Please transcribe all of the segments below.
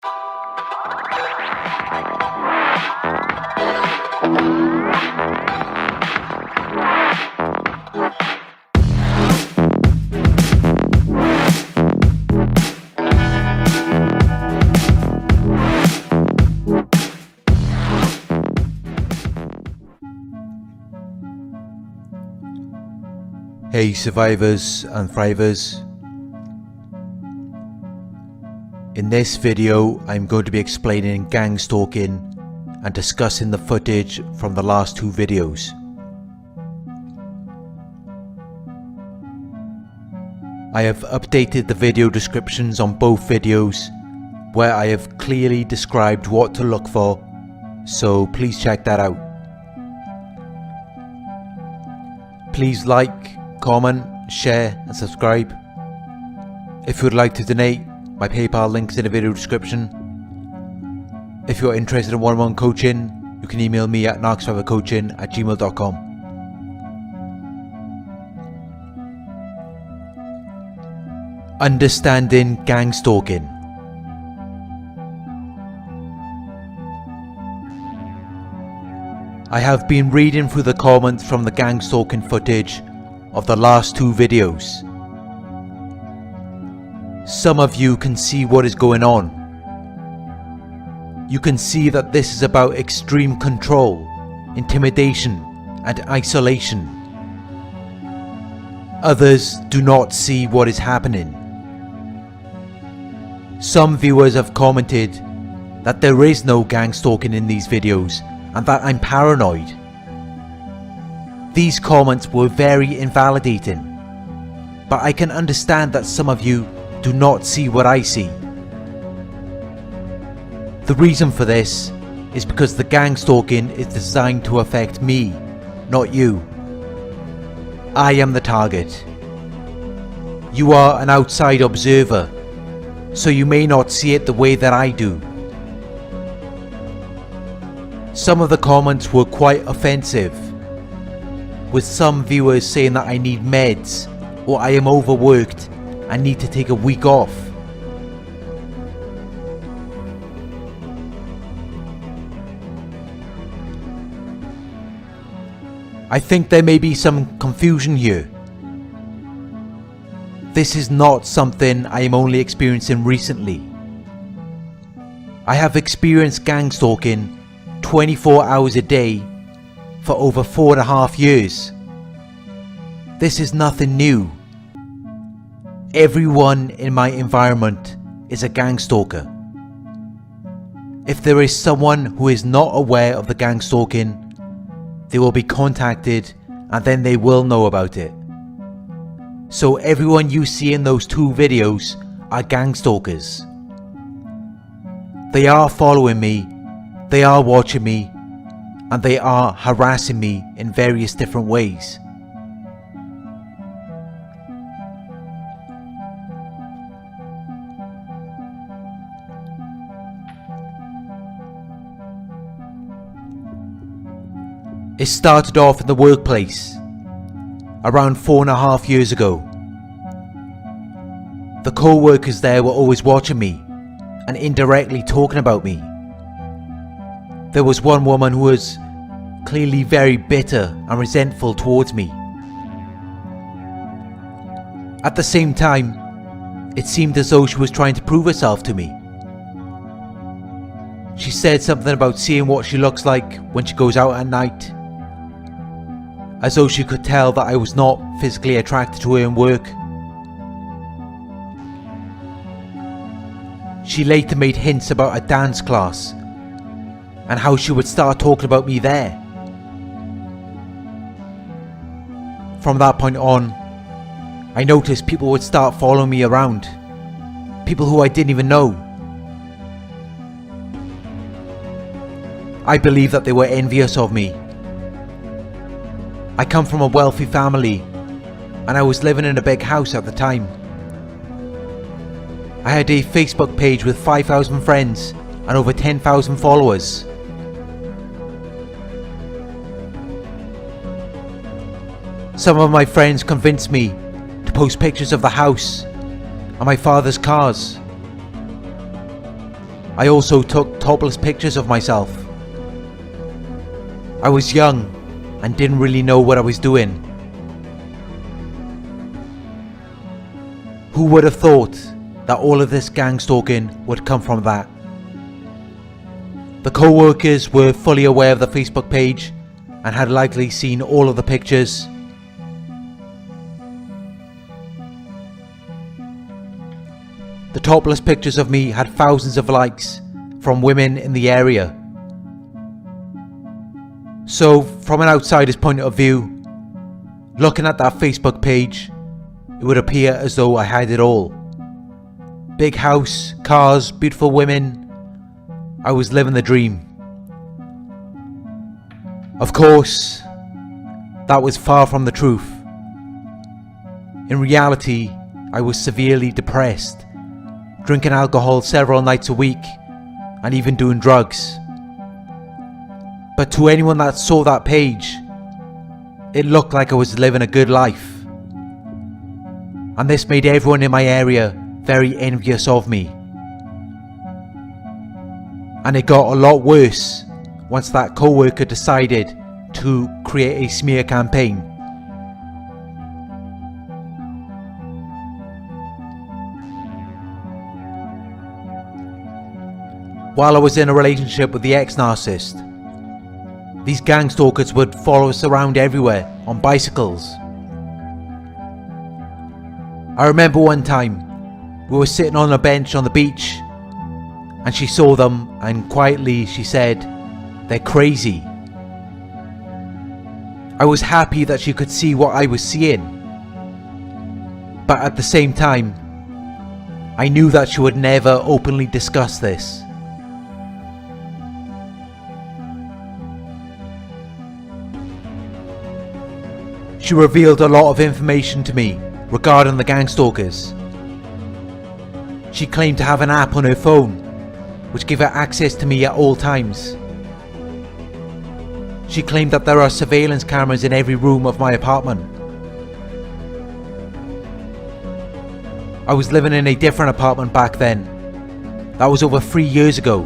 Hey survivors and thrivers. In this video I'm going to be explaining gang stalking and discussing the footage from the last two videos. I have updated the video descriptions on both videos where I have clearly described what to look for, so please check that out. Please like, comment, share and subscribe. If you would like to donate, my PayPal link is in the video description. If you're interested in one-on-one coaching, you can email me at narcsurvivorcoaching@gmail.com. Understanding gang stalking. I have been reading through the comments from the gang stalking footage of the last two videos. Some of you can see what is going on. You can see that this is about extreme control, intimidation and isolation. Others do not see what is happening. Some viewers have commented that there is no gang stalking in these videos and that I'm paranoid. These comments were very invalidating, but I can understand that some of you do not see what I see. The reason for this is because the gang stalking is designed to affect me, not you. I am the target. You are an outside observer, so you may not see it the way that I do. Some of the comments were quite offensive, with some viewers saying that I need meds or I am overworked and need to take a week off. I think there may be some confusion here. This is not something I am only experiencing recently. I have experienced gang stalking 24 hours a day for over 4.5 years. This is nothing new. Everyone in my environment is a gang stalker. If there is someone who is not aware of the gang stalking, they will be contacted and then they will know about it. So everyone you see in those two videos are gang stalkers. They are following me, they are watching me, and they are harassing me in various different ways. It started off in the workplace around 4.5 years ago. The co-workers there were always watching me and indirectly talking about me. There was one woman who was clearly very bitter and resentful towards me. At the same time, it seemed as though she was trying to prove herself to me. She said something about seeing what she looks like when she goes out at night, as though she could tell that I was not physically attracted to her in work. She later made hints about a dance class and how she would start talking about me there. From that point on, I noticed people would start following me around. People who I didn't even know. I believe that they were envious of me. I come from a wealthy family and I was living in a big house at the time. I had a Facebook page with 5,000 friends and over 10,000 followers. Some of my friends convinced me to post pictures of the house and my father's cars. I also took topless pictures of myself. I was young and didn't really know what I was doing. Who would have thought that all of this gang stalking would come from that? The co-workers were fully aware of the Facebook page and had likely seen all of the pictures. The topless pictures of me had thousands of likes from women in the area. So, from an outsider's point of view, looking at that Facebook page, it would appear as though I had it all. Big house, cars, beautiful women. I was living the dream. Of course, that was far from the truth. In reality, I was severely depressed, drinking alcohol several nights a week, and even doing drugs. But to anyone that saw that page, it looked like I was living a good life. And this made everyone in my area very envious of me. And it got a lot worse once that co-worker decided to create a smear campaign. While I was in a relationship with the ex-narcissist, these gang stalkers would follow us around everywhere on bicycles. I remember one time we were sitting on a bench on the beach and she saw them and quietly she said, "They're crazy." I was happy that she could see what I was seeing, but at the same time I knew that she would never openly discuss this. She revealed a lot of information to me regarding the gang stalkers. She claimed to have an app on her phone which gave her access to me at all times. She claimed that there are surveillance cameras in every room of my apartment. I was living in a different apartment back then. That was over 3 years ago.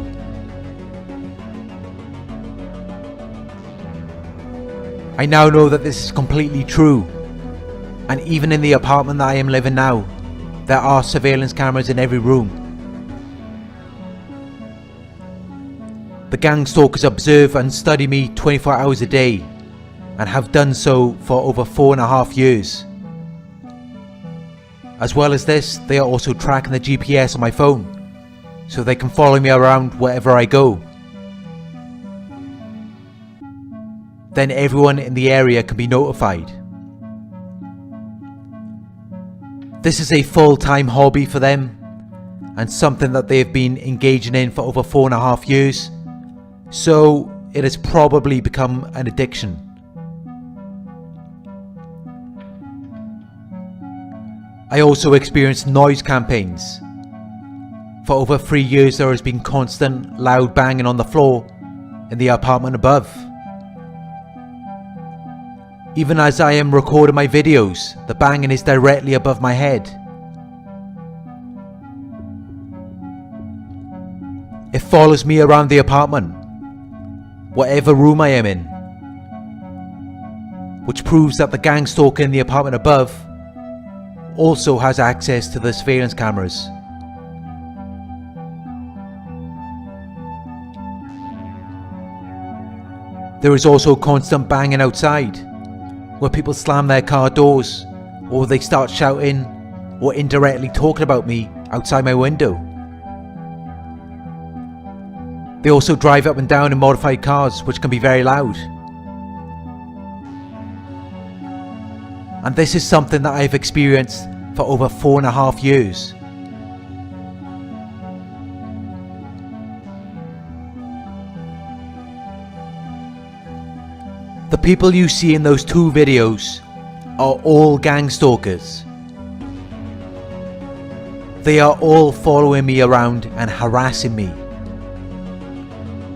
I now know that this is completely true, and even in the apartment that I am living now, there are surveillance cameras in every room. The gang stalkers observe and study me 24 hours a day, and have done so for over 4.5 years. As well as this, they are also tracking the GPS on my phone, so they can follow me around wherever I go. Then everyone in the area can be notified. This is a full-time hobby for them, and something that they have been engaging in for over 4.5 years, so it has probably become an addiction. I also experienced noise campaigns. For over 3 years there has been constant loud banging on the floor in the apartment above. Even as I am recording my videos, the banging is directly above my head. It follows me around the apartment, whatever room I am in, which proves that the gang stalker in the apartment above also has access to the surveillance cameras. There is also constant banging outside, where people slam their car doors, or they start shouting or indirectly talking about me outside my window. They also drive up and down in modified cars, which can be very loud. And this is something that I've experienced for over 4.5 years. The people you see in those 2 videos are all gang stalkers. They are all following me around and harassing me.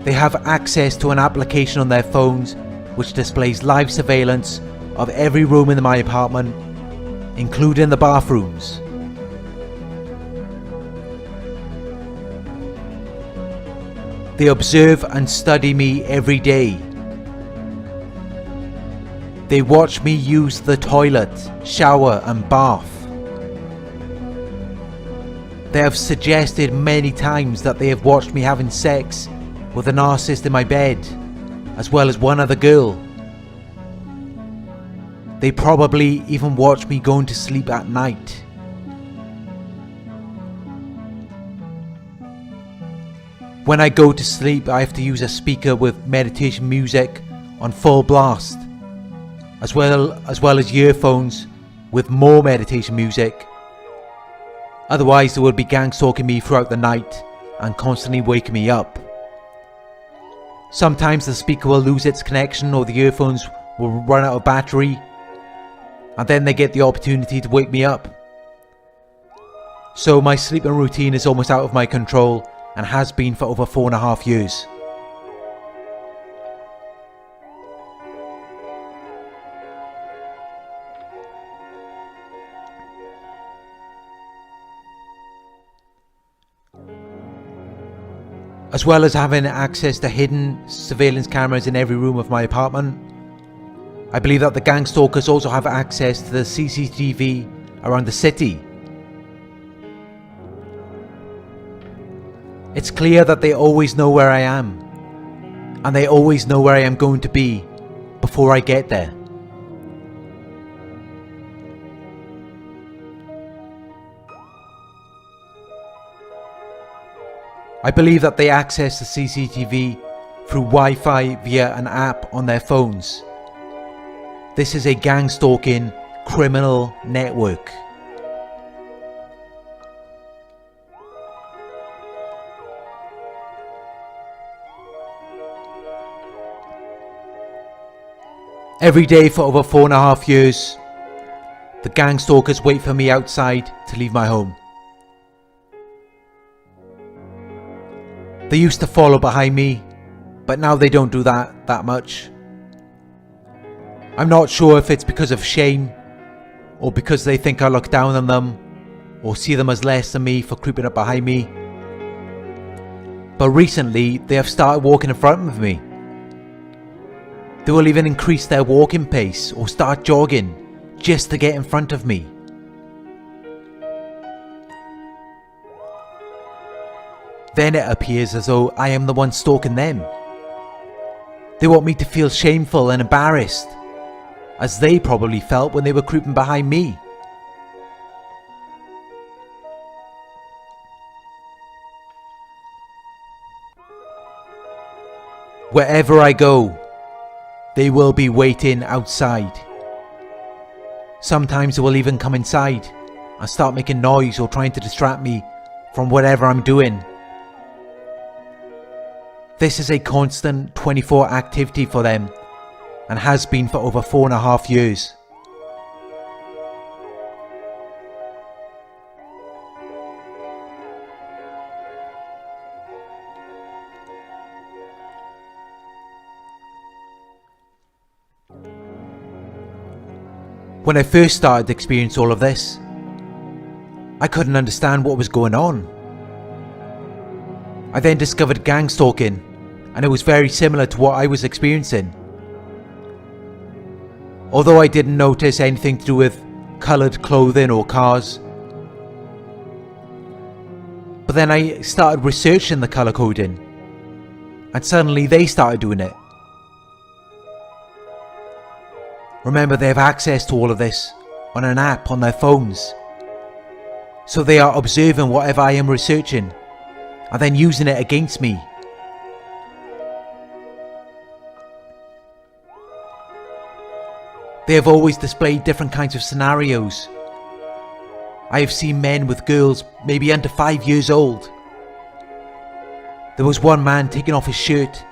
They have access to an application on their phones which displays live surveillance of every room in my apartment, including the bathrooms. They observe and study me every day. They watch me use the toilet, shower and bath. They have suggested many times that they have watched me having sex with a narcissist in my bed, as well as one other girl. They probably even watch me going to sleep at night. When I go to sleep, I have to use a speaker with meditation music on full blast, as well as earphones with more meditation music. Otherwise, they will be gang stalking me throughout the night and constantly waking me up. Sometimes the speaker will lose its connection or the earphones will run out of battery, and then they get the opportunity to wake me up. So my sleeping routine is almost out of my control and has been for over 4.5 years. As well as having access to hidden surveillance cameras in every room of my apartment, I believe that the gang stalkers also have access to the CCTV around the city. It's clear that they always know where I am, and they always know where I am going to be before I get there. I believe that they access the CCTV through Wi-Fi via an app on their phones. This is a gang stalking criminal network. Every day for over 4.5 years, the gang stalkers wait for me outside to leave my home. They used to follow behind me, but now they don't do that much. I'm not sure if it's because of shame, or because they think I look down on them, or see them as less than me for creeping up behind me. But recently, they have started walking in front of me. They will even increase their walking pace or start jogging just to get in front of me. Then it appears as though I am the one stalking them. They want me to feel shameful and embarrassed, as they probably felt when they were creeping behind me. Wherever I go, they will be waiting outside. Sometimes they will even come inside and start making noise or trying to distract me from whatever I'm doing. This is a constant 24 activity for them and has been for over 4.5 years. When I first started to experience all of this, I couldn't understand what was going on. I then discovered gang stalking, and it was very similar to what I was experiencing. Although I didn't notice anything to do with coloured clothing or cars. But then I started researching the colour coding, and suddenly they started doing it. Remember, they have access to all of this on an app on their phones. So they are observing whatever I am researching and then using it against me. They have always displayed different kinds of scenarios. I have seen men with girls maybe under 5 years old. There was one man taking off his shirt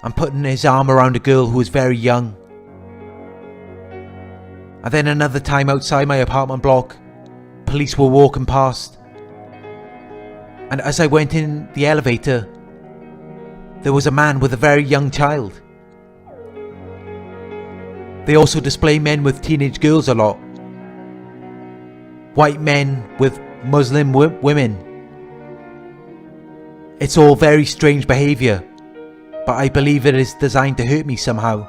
and putting his arm around a girl who was very young. And then another time outside my apartment block, police were walking past. And as I went in the elevator, there was a man with a very young child. They also display men with teenage girls a lot. White men with Muslim women. It's all very strange behaviour, but I believe it is designed to hurt me somehow.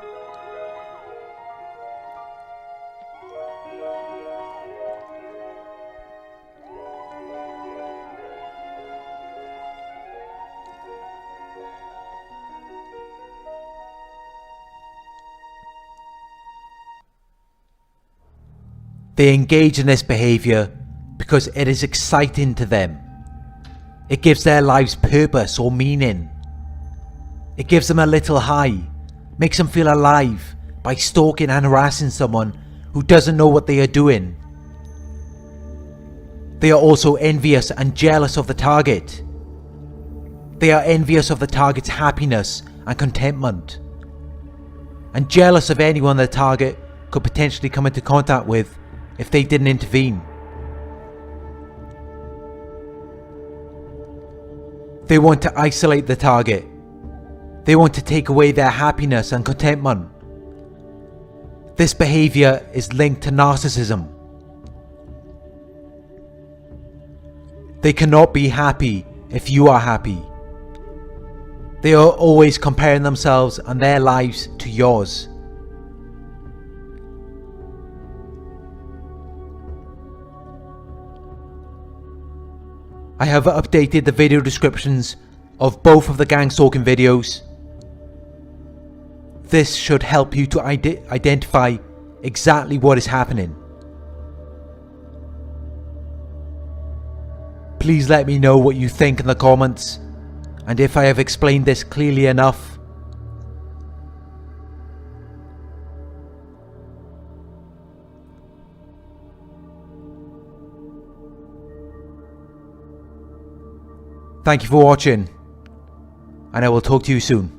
They engage in this behaviour because it is exciting to them. It gives their lives purpose or meaning. It gives them a little high, makes them feel alive by stalking and harassing someone who doesn't know what they are doing. They are also envious and jealous of the target. They are envious of the target's happiness and contentment, and jealous of anyone the target could potentially come into contact with if they didn't intervene. They want to isolate the target. They want to take away their happiness and contentment. This behaviour is linked to narcissism. They cannot be happy if you are happy. They are always comparing themselves and their lives to yours. I have updated the video descriptions of both of the Gangstalking videos. This should help you to identify exactly what is happening. Please let me know what you think in the comments, and if I have explained this clearly enough. Thank you for watching, and I will talk to you soon.